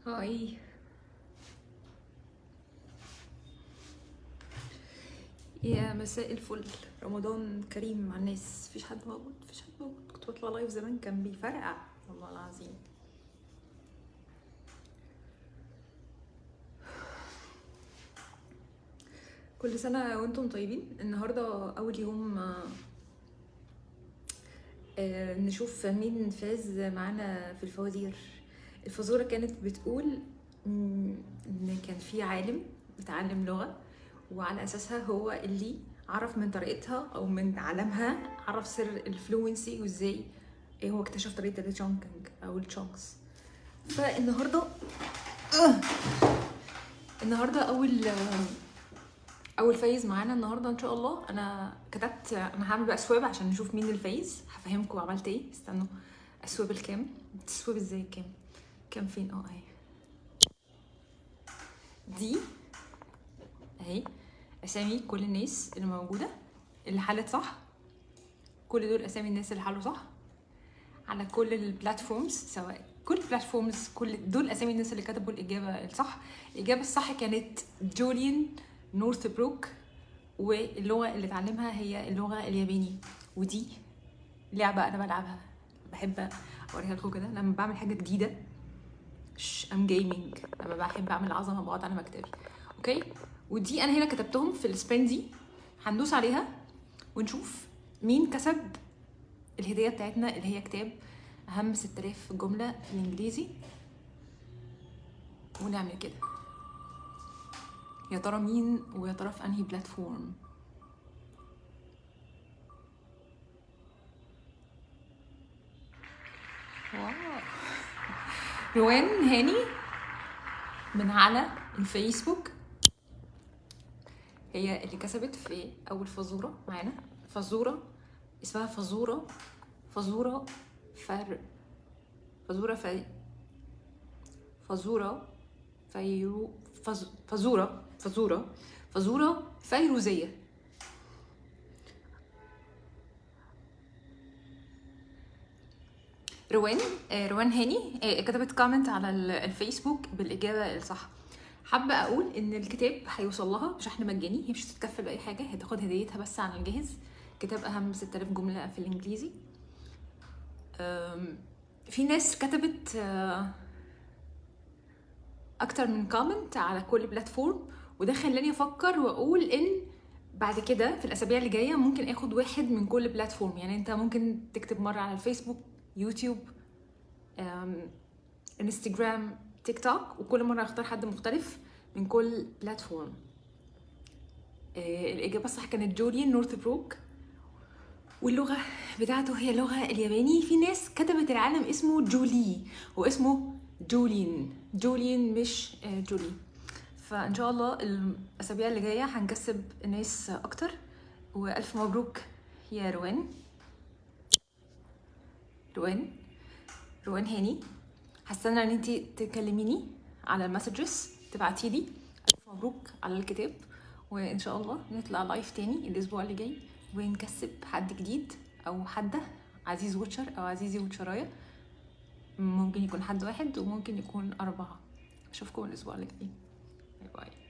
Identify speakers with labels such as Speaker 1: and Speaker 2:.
Speaker 1: هاي. يا مساء الفل، رمضان كريم مع الناس. مفيش حد موجود، مفيش حد موجود. كنت بطلع لايف زمان كان بيفرقع والله العظيم. كل سنة وانتم طيبين. النهاردة أول يوم نشوف مين فاز معانا في الفوازير. الفزورة كانت بتقول إن كان في عالم بتعلم لغة، وعلى أساسها هو اللي عرف من طريقتها أو من عالمها عرف سر الفلوينسي وإزاي هو اكتشف طريقة التشونكينج أو التشونكس. فالنهاردة النهاردة أول فايز معانا النهاردة إن شاء الله. أنا كتبت، أنا هعمل بقى سواب عشان نشوف مين الفايز. هفهمكم عملت إيه. استنوا، السواب الكام؟ السواب إزاي؟ كام فين؟ أهي دي اهي اسامي كل الناس اللي موجوده اللي حلت صح. كل دول اسامي الناس اللي حلوا صح على كل البلاتفورمز، سواء كل البلاتفورمز، كل دول اسامي الناس اللي كتبوا الاجابه الصح. الاجابه الصح كانت جوليان نورثبروك، واللغه اللي اتعلمها هي اللغه الياباني. ودي لعبه انا بلعبها، بحب اوريها لكم كده لما بعمل حاجه جديده. ام جيمنج، لما بحب اعمل عظمه بقعد على مكتبي. اوكي، ودي انا هنا كتبتهم في السبين دي. هندوس عليها ونشوف مين كسب الهديه بتاعتنا اللي هي كتاب اهم 6000 جمله في الانجليزي. ونعمل كده، يا ترى مين ويا ترى في انهي بلاتفورم. واو، روان هاني من على الفيسبوك هي اللي كسبت في اول فزوره معانا. فزوره اسمها فزوره فزوره فر فزوره في فزوره فيرو فزوره فيروزيه. روان هاني كتبت كومنت على الفيسبوك بالاجابه الصح. حابه اقول ان الكتاب هيوصل لها بشحن مجاني، هي مش هتتكفل باي حاجه، هتاخد هديتها بس عن الجاهز. كتاب اهم 6000 جمله في الانجليزي. في ناس كتبت اكتر من كومنت على كل بلاتفورم، وده خلاني افكر واقول ان بعد كده في الاسابيع اللي جايه ممكن اخد واحد من كل بلاتفورم. يعني انت ممكن تكتب مره على الفيسبوك، يوتيوب، انستجرام، تيك توك، وكل مره اختار حد مختلف من كل بلاتفورم. الاجابه الصح كانت جوليان نورثبروك، واللغه بتاعته هي اللغه الياباني. في ناس كتبت العالم اسمه جولي، واسمه جولين مش جولي. فان شاء الله الاسابيع اللي جايه هنكسب ناس اكتر. والف مبروك يا روان هاني. هستنى ان انتي تكلميني على المسجز، تبعتيلي الف مبروك على الكتاب، وان شاء الله نطلع لايف تاني الاسبوع اللي جاي ونكسب حد جديد او حده عزيز ووتشر او عزيزي ووتشرايه. ممكن يكون حد واحد وممكن يكون 4. اشوفكم الاسبوع اللي جاي. باي باي.